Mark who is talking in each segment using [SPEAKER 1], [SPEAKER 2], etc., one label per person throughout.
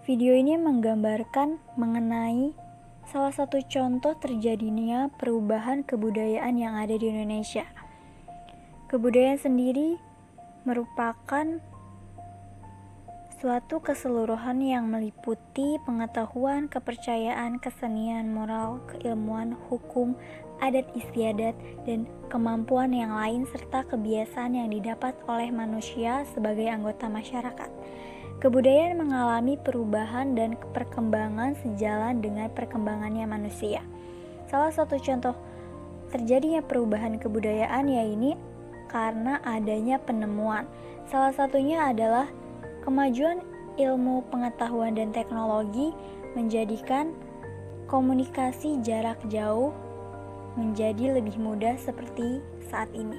[SPEAKER 1] Video ini menggambarkan mengenai salah satu contoh terjadinya perubahan kebudayaan yang ada di Indonesia. Kebudayaan sendiri merupakan suatu keseluruhan yang meliputi pengetahuan, kepercayaan, kesenian, moral, keilmuan, hukum, adat istiadat, dan kemampuan yang lain serta kebiasaan yang didapat oleh manusia sebagai anggota masyarakat. Kebudayaan mengalami perubahan dan perkembangan sejalan dengan perkembangannya manusia. Salah satu contoh terjadinya perubahan kebudayaan yaitu karena adanya penemuan. Salah satunya adalah kemajuan ilmu pengetahuan dan teknologi menjadikan komunikasi jarak jauh menjadi lebih mudah seperti saat ini.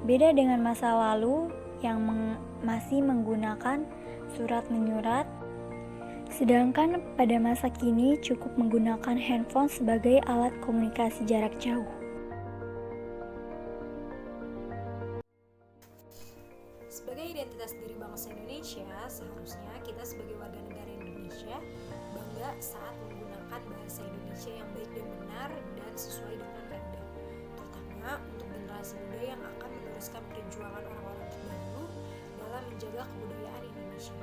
[SPEAKER 1] Beda dengan masa lalu yang masih menggunakan surat menyurat, sedangkan pada masa kini cukup menggunakan handphone sebagai alat komunikasi jarak jauh.
[SPEAKER 2] Sebagai identitas diri bangsa Indonesia, seharusnya kita sebagai warga negara Indonesia bangga saat menggunakan bahasa Indonesia yang baik dan benar dan sesuai dengan kaidah, terutama untuk generasi muda yang akan meneruskan perjuangan orang-orang terdahulu dalam menjaga kebudayaan Indonesia.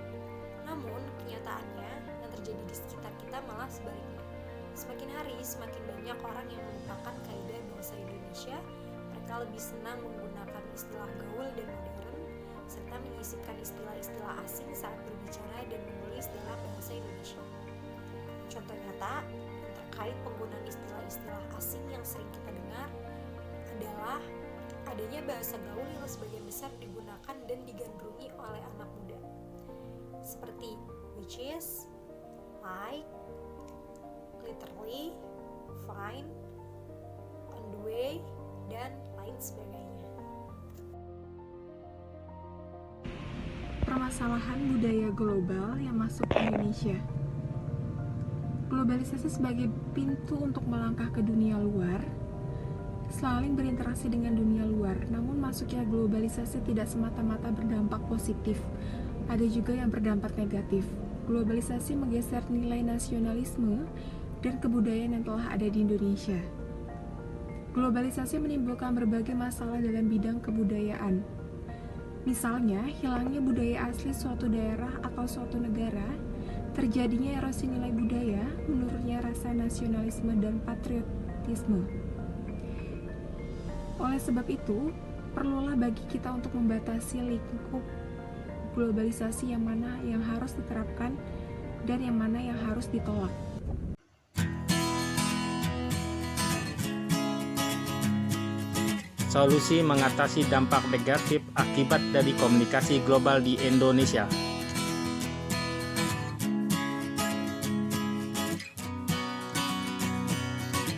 [SPEAKER 2] Namun, kenyataannya yang terjadi di sekitar kita malah sebaliknya. Semakin hari, semakin banyak orang yang melupakan kaidah bahasa Indonesia. Mereka lebih senang menggunakan istilah gaul dan modern, serta menyisipkan istilah-istilah asing saat berbicara dan menulis dalam bahasa Indonesia. Contoh nyata terkait penggunaan istilah-istilah asing yang sering kita dengar adalah adanya bahasa gaul yang sebagian besar digunakan dan digandrungi oleh anak muda, seperti which is, like, literally, fine, on the way, dan lain sebagainya.
[SPEAKER 3] Permasalahan budaya global yang masuk ke Indonesia. Globalisasi sebagai pintu untuk melangkah ke dunia luar, saling berinteraksi dengan dunia luar. Namun masuknya globalisasi tidak semata-mata berdampak positif, ada juga yang berdampak negatif. Globalisasi menggeser nilai nasionalisme dan kebudayaan yang telah ada di Indonesia. Globalisasi menimbulkan berbagai masalah dalam bidang kebudayaan. Misalnya, hilangnya budaya asli suatu daerah atau suatu negara, terjadinya erosi nilai budaya, menurunnya rasa nasionalisme dan patriotisme. Oleh sebab itu, perlulah bagi kita untuk membatasi lingkup globalisasi yang mana yang harus diterapkan dan yang mana yang harus ditolak.
[SPEAKER 4] Solusi mengatasi dampak negatif akibat dari komunikasi global di Indonesia.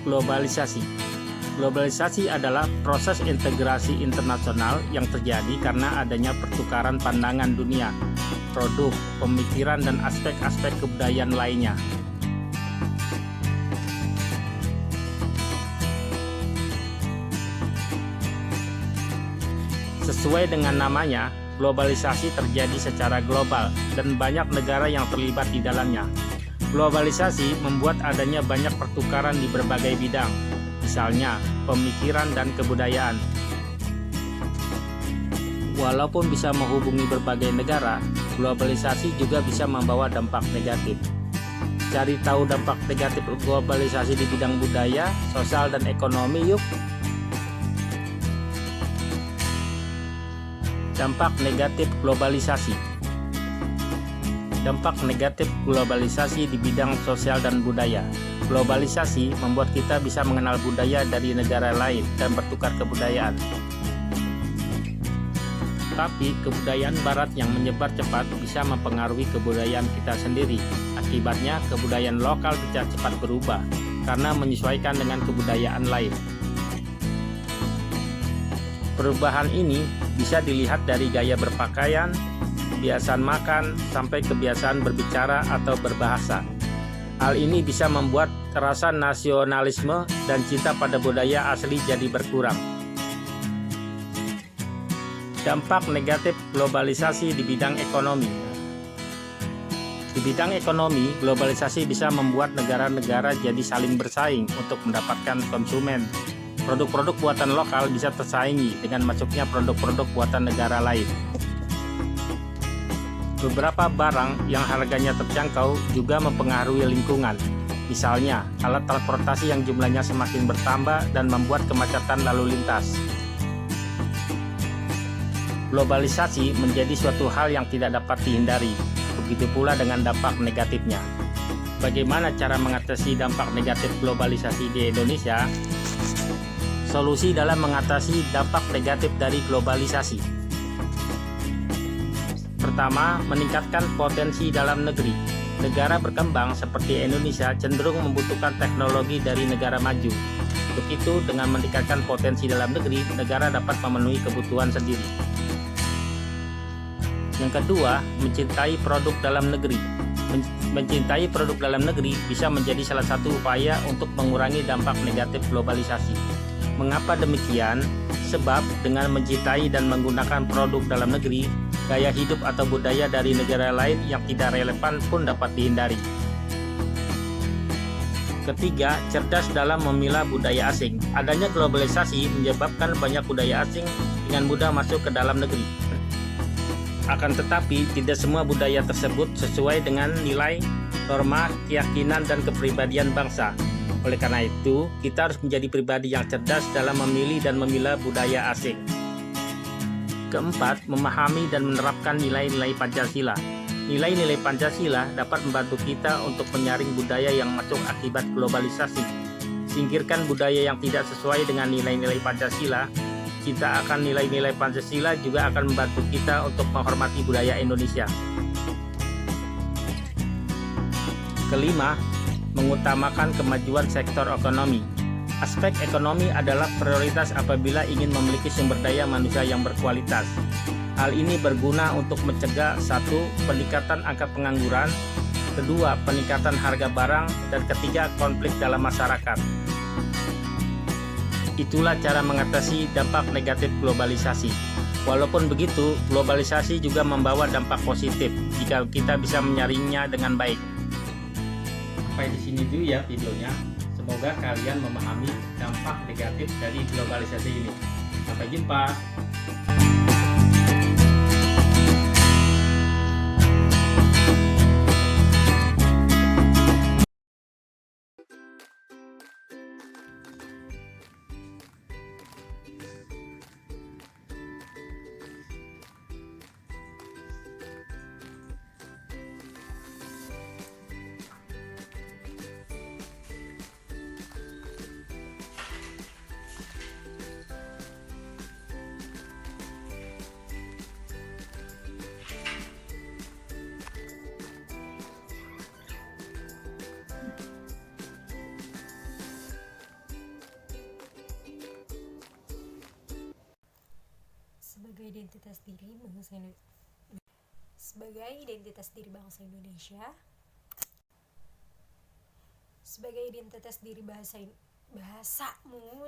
[SPEAKER 4] Globalisasi. Globalisasi adalah proses integrasi internasional yang terjadi karena adanya pertukaran pandangan dunia, produk, pemikiran, dan aspek-aspek kebudayaan lainnya. Sesuai dengan namanya, globalisasi terjadi secara global dan banyak negara yang terlibat di dalamnya. Globalisasi membuat adanya banyak pertukaran di berbagai bidang, misalnya pemikiran dan kebudayaan. Walaupun bisa menghubungi berbagai negara, globalisasi juga bisa membawa dampak negatif. Cari tahu dampak negatif globalisasi di bidang budaya, sosial, dan ekonomi yuk! Dampak negatif globalisasi. Dampak negatif globalisasi di bidang sosial dan budaya. Globalisasi membuat kita bisa mengenal budaya dari negara lain dan bertukar kebudayaan. Tapi kebudayaan barat yang menyebar cepat bisa mempengaruhi kebudayaan kita sendiri. Akibatnya kebudayaan lokal bisa cepat berubah karena menyesuaikan dengan kebudayaan lain. Perubahan ini bisa dilihat dari gaya berpakaian, kebiasaan makan, sampai kebiasaan berbicara atau berbahasa. Hal ini bisa membuat rasa nasionalisme dan cinta pada budaya asli jadi berkurang. Dampak negatif globalisasi di bidang ekonomi. Di bidang ekonomi, globalisasi bisa membuat negara-negara jadi saling bersaing untuk mendapatkan konsumen. Produk-produk buatan lokal bisa tersaingi dengan masuknya produk-produk buatan negara lain. Beberapa barang yang harganya terjangkau juga mempengaruhi lingkungan. Misalnya, alat transportasi yang jumlahnya semakin bertambah dan membuat kemacetan lalu lintas. Globalisasi menjadi suatu hal yang tidak dapat dihindari, begitu pula dengan dampak negatifnya. Bagaimana cara mengatasi dampak negatif globalisasi di Indonesia? Solusi dalam mengatasi dampak negatif dari globalisasi. Pertama, meningkatkan potensi dalam negeri. Negara berkembang seperti Indonesia cenderung membutuhkan teknologi dari negara maju. Untuk itu, dengan meningkatkan potensi dalam negeri, negara dapat memenuhi kebutuhan sendiri. Yang kedua, mencintai produk dalam negeri. Mencintai produk dalam negeri bisa menjadi salah satu upaya untuk mengurangi dampak negatif globalisasi. Mengapa demikian? Sebab dengan mencintai dan menggunakan produk dalam negeri, gaya hidup atau budaya dari negara lain yang tidak relevan pun dapat dihindari. Ketiga, cerdas dalam memilah budaya asing. Adanya globalisasi menyebabkan banyak budaya asing dengan mudah masuk ke dalam negeri. Akan tetapi, tidak semua budaya tersebut sesuai dengan nilai, norma, keyakinan, dan kepribadian bangsa. Oleh karena itu, kita harus menjadi pribadi yang cerdas dalam memilih dan memilah budaya asing. Keempat, memahami dan menerapkan nilai-nilai Pancasila. Nilai-nilai Pancasila dapat membantu kita untuk menyaring budaya yang masuk akibat globalisasi. Singkirkan budaya yang tidak sesuai dengan nilai-nilai Pancasila. Cinta akan nilai-nilai Pancasila juga akan membantu kita untuk menghormati budaya Indonesia. Kelima, mengutamakan kemajuan sektor ekonomi. Aspek ekonomi adalah prioritas apabila ingin memiliki sumber daya manusia yang berkualitas. Hal ini berguna untuk mencegah 1. Peningkatan angka pengangguran, 2. Peningkatan harga barang, dan 3. Konflik dalam masyarakat. Itulah cara mengatasi dampak negatif globalisasi. Walaupun begitu, globalisasi juga membawa dampak positif jika kita bisa menyaringnya dengan baik. Sampai di sini dulu ya videonya. Semoga kalian memahami dampak negatif dari globalisasi ini. Sampai jumpa.
[SPEAKER 2] Sebagai identitas diri bangsa Indonesia, sebagai identitas diri bahasamu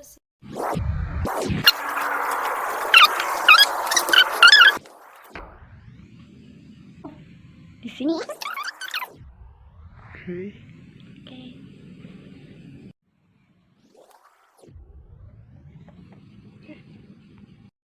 [SPEAKER 2] sih.
[SPEAKER 1] Di sini.